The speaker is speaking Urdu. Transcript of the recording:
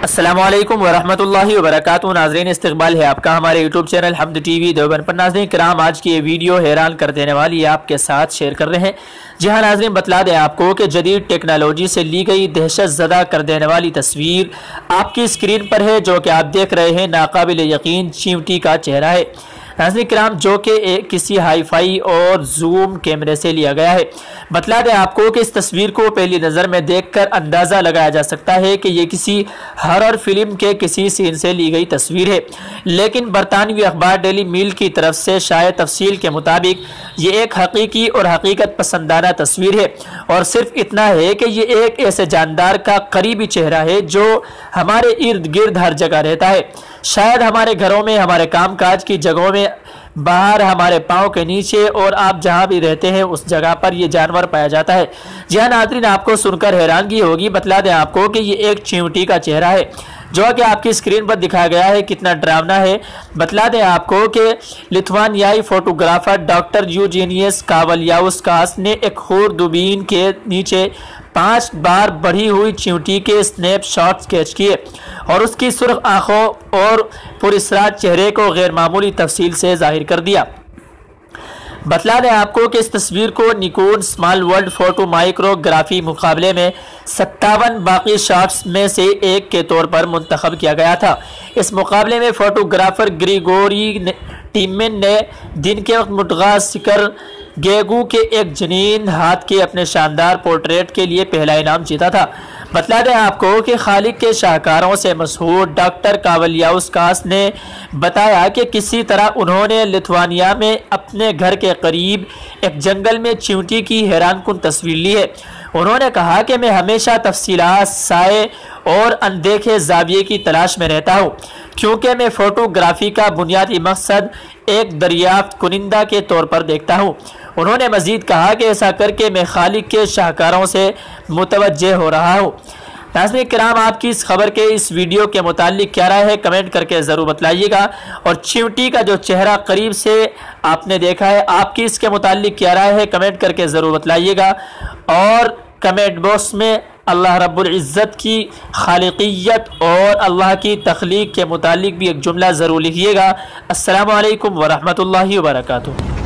السلام علیکم ورحمۃ اللہ وبرکاتہ۔ ناظرین، استقبال ہے آپ کا ہمارے یوٹیوب چینل حمد ٹی وی دیوبند پر۔ ناظرین کرام، آج کی یہ ویڈیو حیران کر دینے والی آپ کے ساتھ شیئر کر رہے ہیں۔ جی ہاں ناظرین، بتلا دیں آپ کو کہ جدید ٹیکنالوجی سے لی گئی دہشت زدہ کر دینے والی تصویر آپ کی اسکرین پر ہے، جو کہ آپ دیکھ رہے ہیں ناقابل یقین چیونٹی کا چہرہ ہے ناظرین کرام، جو کہ کسی ہائی فائی اور زوم کیمرے سے لیا گیا ہے۔ بتلا دیں آپ کو کہ اس تصویر کو پہلی نظر میں دیکھ کر اندازہ لگایا جا سکتا ہے کہ یہ کسی ہارر فلم کے کسی سین سے لی گئی تصویر ہے، لیکن برطانوی اخبار ڈیلی میل کی طرف سے شائع تفصیل کے مطابق یہ ایک حقیقی اور حقیقت پسندانہ تصویر ہے، اور صرف اتنا ہے کہ یہ ایک ایسے جاندار کا قریبی چہرہ ہے جو ہمارے ارد گرد ہر جگہ رہتا ہے، شاید ہمارے گھروں میں، ہمارے کام کاج کی جگہوں میں، باہر ہمارے پاؤں کے نیچے، اور آپ جہاں بھی رہتے ہیں اس جگہ پر یہ جانور پایا جاتا ہے۔ جی ہاں ناظرین، آپ کو سن کر حیرانگی ہوگی۔ بتلا دیں آپ کو کہ یہ ایک چیونٹی کا چہرہ ہے جو کہ آپ کی اسکرین پر دکھایا گیا ہے، کتنا ڈراونا ہے۔ بتلا دیں آپ کو کہ لتھوانیائی فوٹوگرافر ڈاکٹر یوجینیس کاولیاؤسکاس نے ایک خور دوربین کے نیچے 5 بار بڑھی ہوئی چیونٹی کے سنیپ شاٹس کیچ کیے اور اس کی سرخ آنکھوں اور پراسرار چہرے کو غیر معمولی تفصیل سے ظاہر کر دیا۔ بتلا دیں آپ کو کہ اس تصویر کو Nikon small world photo micro گرافی مقابلے میں 57 باقی شاٹس میں سے ایک کے طور پر منتخب کیا گیا تھا۔ اس مقابلے میں فوٹوگرافر گریگوری ٹیمن نے دن کے وقت مڈغاسکر گیگو کے ایک جنین ہاتھ کے اپنے شاندار پورٹریٹ کے لیے پہلا انعام جیتا تھا۔ بتلا دیں آپ کو کہ خالق کے شاہکاروں سے مسحور ڈاکٹر کاولیاؤسکاس نے بتایا کہ کسی طرح انہوں نے لتھوانیا میں اپنے گھر کے قریب ایک جنگل میں چیونٹی کی حیران کن تصویر لی ہے۔ انہوں نے کہا کہ میں ہمیشہ تفصیلات، سائے اور اندیکھے زاویے کی تلاش میں رہتا ہوں، کیونکہ میں فوٹوگرافی کا بنیادی مقصد ایک دریافت کنندہ کے طور پر دیکھتا ہوں۔ انہوں نے مزید کہا کہ ایسا کر کے میں خالق کے شاہکاروں سے متوجہ ہو رہا ہوں۔ ناظرین کرام، آپ کی اس خبر کے اس ویڈیو کے متعلق کیا رائے ہے کمنٹ کر کے ضرور بتلائیے گا، اور چیونٹی کا جو چہرہ قریب سے آپ نے دیکھا ہے، آپ کی اس کے متعلق کیا رائے ہے کمنٹ کر کے ضرور بتلائیے گا، اور کمنٹ باکس میں اللہ رب العزت کی خالقیت اور اللہ کی تخلیق کے متعلق بھی ایک جملہ ضرور لکھیے گا۔ السلام علیکم ورحمۃ اللہ وبرکاتہ۔